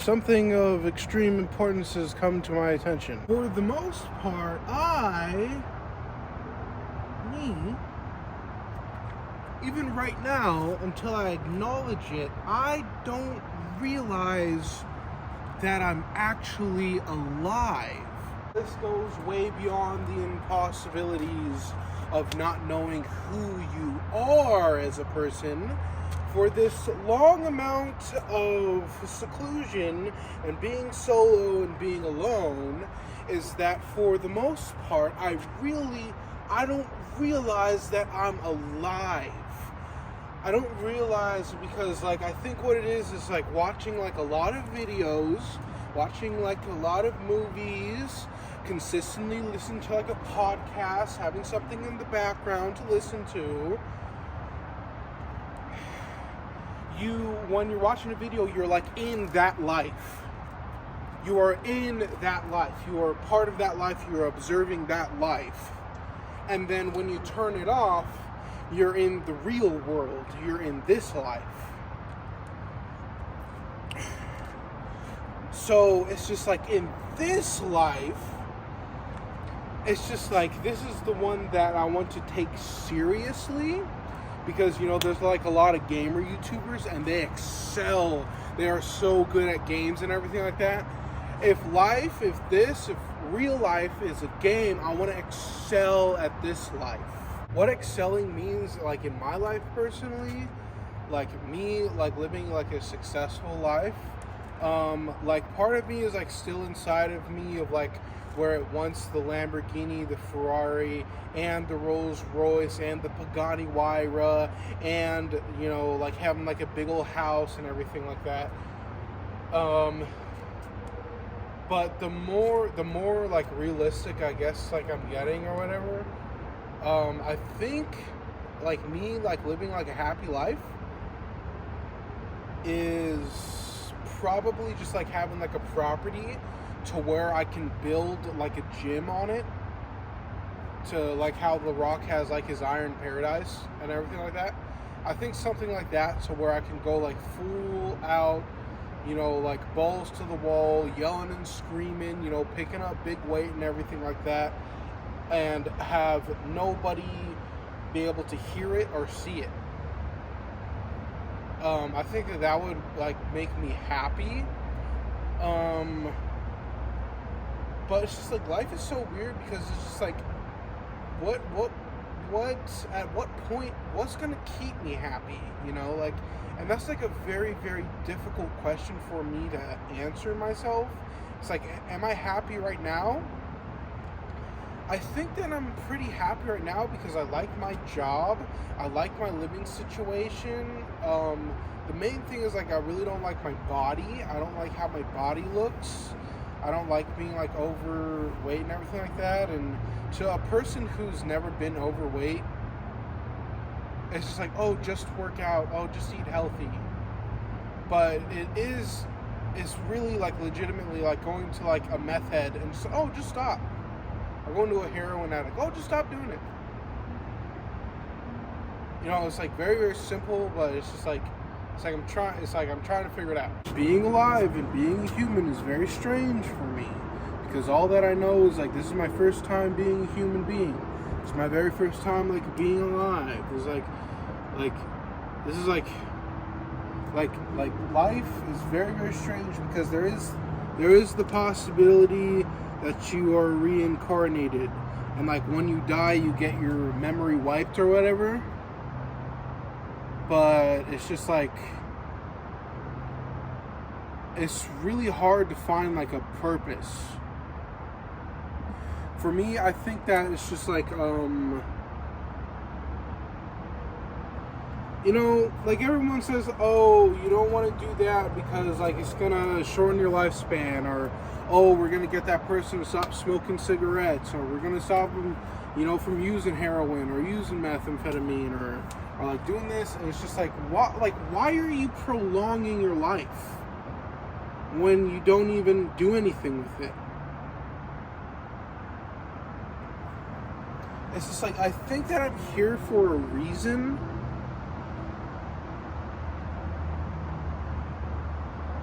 something of extreme importance has come to my attention. For the most part, even right now, until I acknowledge it, I don't realize that I'm actually alive. This goes way beyond the impossibilities of not knowing who you are as a person. For this long amount of seclusion and being solo and being alone, is that for the most part, I don't realize that I'm alive. I don't realize, because I think what it is watching a lot of videos, watching a lot of movies, consistently listening to a podcast, having something in the background to listen to. When you're watching a video, you're in that life. You are in that life. You are part of that life. You're observing that life. And then when you turn it off, you're in the real world. You're in this life. So it's just in this life, it's just this is the one that I want to take seriously. Because, there's a lot of gamer YouTubers and they excel. They are so good at games and everything like that. If real life is a game, I want to excel at this life. What excelling means, in my life personally, me, living a successful life, part of me is still inside of me of where it once the Lamborghini, the Ferrari, and the Rolls Royce, and the Pagani Huayra, and, having a big old house and everything like that. But the more realistic, I guess, I'm getting or whatever, I think, me, living a happy life is probably just having a property to where I can build a gym on it, to how The Rock has his Iron Paradise and everything like that. I think something like that, to where I can go full out, balls to the wall, yelling and screaming, picking up big weight and everything like that, and have nobody be able to hear it or see it. I think that would make me happy. But it's just life is so weird, because it's just at what point, what's gonna keep me happy, and that's a very, very difficult question for me to answer myself. It's am I happy right now? I think that I'm pretty happy right now because I like my job, I like my living situation. The main thing is I really don't like my body. I don't like how my body looks. I don't like being overweight and everything like that. And to a person who's never been overweight, it's just oh, just work out, oh, just eat healthy. But it's really legitimately going to a meth head and just, oh, just stop. Or going to a heroin addict, oh, just stop doing it. It's very, very simple, but it's just I'm trying to figure it out. Being alive and being human is very strange for me, because all that I know is this is my first time being a human being. It's my very first time being alive. It's this is life is very, very strange, because there is the possibility that you are reincarnated, and when you die you get your memory wiped or whatever. But it's just it's really hard to find a purpose. For me, I think that it's just everyone says, oh, you don't want to do that because it's gonna shorten your lifespan, or oh, we're gonna get that person to stop smoking cigarettes, or we're gonna stop them, from using heroin or using methamphetamine, or doing this. And it's just why are you prolonging your life when you don't even do anything with it? It's just I think that I'm here for a reason.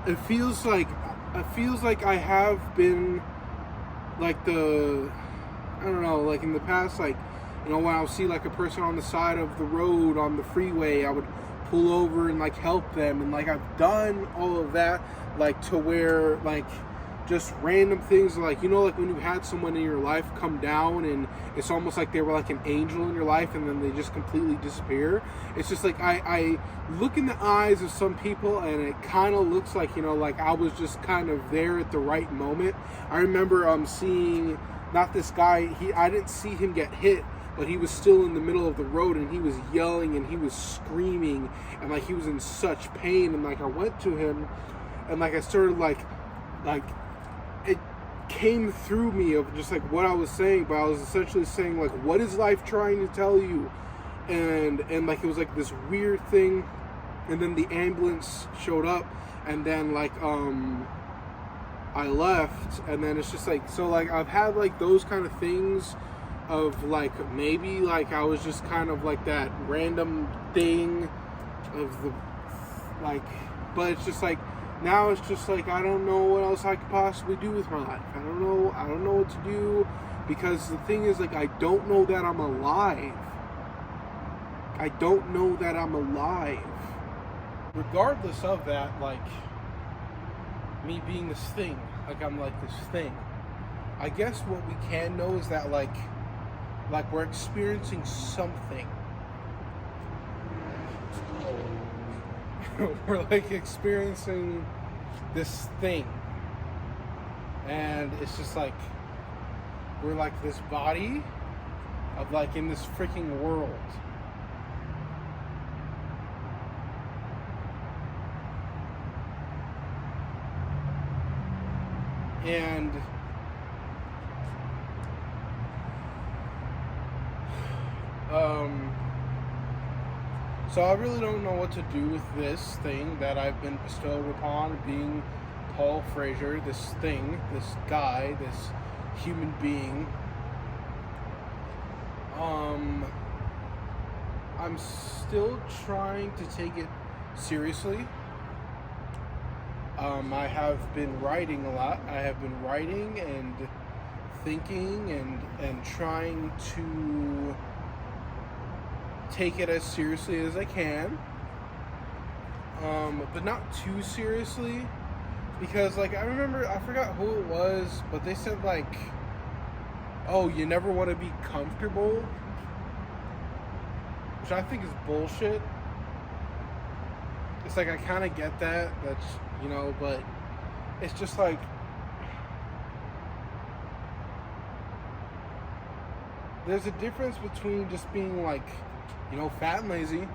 It feels it feels like I have been like I don't know, like in the past, like, you know, when I would see like a person on the side of the road on the freeway, I would pull over and like help them, and like I've done all of that, like to where like just random things, like, you know, like when you had someone in your life come down and it's almost like they were like an angel in your life and then they just completely disappear. It's just like I look in the eyes of some people and it kind of looks like, you know, like I was just kind of there at the right moment. I remember seeing, not this guy, I didn't see him get hit, but he was still in the middle of the road and he was yelling and he was screaming and like he was in such pain, and like I went to him and like I started like it came through me of just like what I was saying, but I was essentially saying like, what is life trying to tell you? And like it was like this weird thing, and then the ambulance showed up, and then like I left, and then it's just like, so like I've had like those kind of things of like maybe like I was just kind of like that random thing of the like, but it's just like now it's just like I don't know what else I could possibly do with my life. I don't know what to do, because the thing is like I don't know that I'm alive. I don't know that I'm alive. Regardless of that, like me being this thing, like I'm like this thing. I guess what we can know is that like we're experiencing something. We're like experiencing this thing, and it's just like we're like this body of like in this freaking world. And so I really don't know what to do with this thing that I've been bestowed upon, being Paul Frazier, this thing, this guy, this human being. I'm still trying to take it seriously. I have been writing a lot. I have been writing and thinking and trying to take it as seriously as I can, but not too seriously, because like I remember, I forgot who it was, but they said like, oh, you never want to be comfortable, which I think is bullshit. It's like I kind of get that, that's, you know, but it's just like there's a difference between just being like, you know, fat and lazy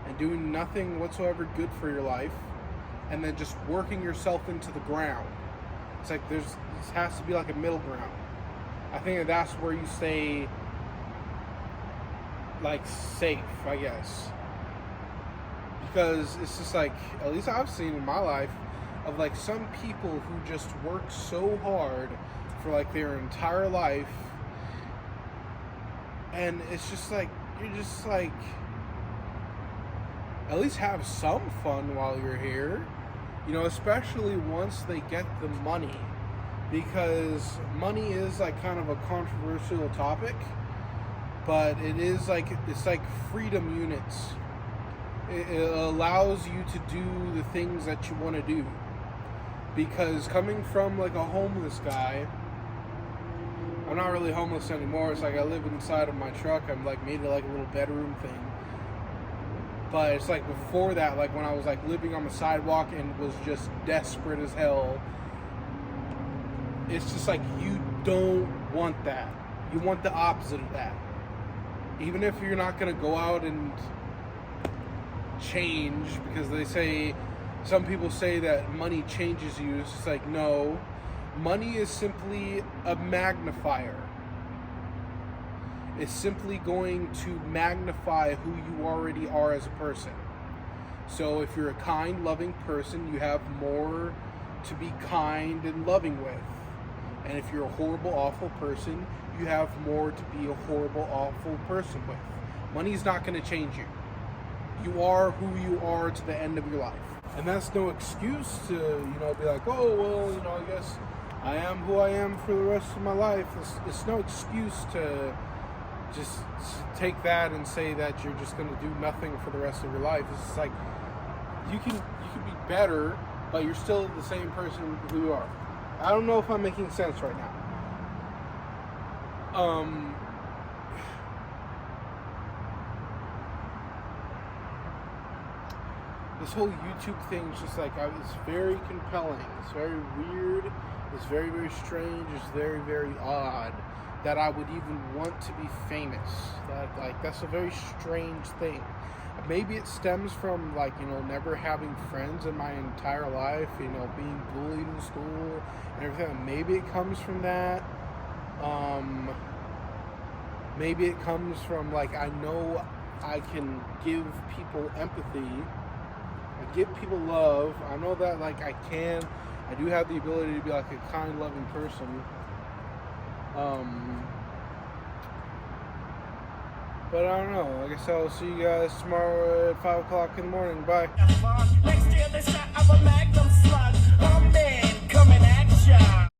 and doing nothing whatsoever good for your life, and then just working yourself into the ground. It's like this has to be like a middle ground. I think that's where you stay like safe, I guess. Because it's just like, at least I've seen in my life, of like some people who just work so hard for like their entire life, and it's just like, you're just like, at least have some fun while you're here, you know, especially once they get the money, because money is like kind of a controversial topic, but it is like, it's like freedom units. It allows you to do the things that you want to do, because coming from like a homeless guy, I'm not really homeless anymore. It's like I live inside of my truck. I'm like made it like a little bedroom thing. But it's like before that, like when I was like living on the sidewalk and was just desperate as hell, it's just like you don't want that. You want the opposite of that. Even if you're not going to go out and change, because they say, some people say that money changes you. It's just like, no. Money is simply a magnifier. It's simply going to magnify who you already are as a person. So if you're a kind, loving person, you have more to be kind and loving with. And if you're a horrible, awful person, you have more to be a horrible, awful person with. Money's not going to change you. You are who you are to the end of your life. And that's no excuse to, you know, be like, oh, well, you know, I guess I am who I am for the rest of my life. It's no excuse to just take that and say that you're just going to do nothing for the rest of your life. It's just like, you can be better, but you're still the same person who you are. I don't know if I'm making sense right now. This whole YouTube thing is just like, it's very compelling. It's very weird. It's very, very strange. It's very, very odd that I would even want to be famous. That's a very strange thing. Maybe it stems from, like, you know, never having friends in my entire life, you know, being bullied in school and everything. Maybe it comes from that. Maybe it comes from, like, I know I can give people empathy. I give people love. I know that, like, I do have the ability to be, like, a kind, loving person. But I don't know. Like I said, I'll see you guys tomorrow at 5 o'clock in the morning. Bye. Next year, the shot of a Magnum slug.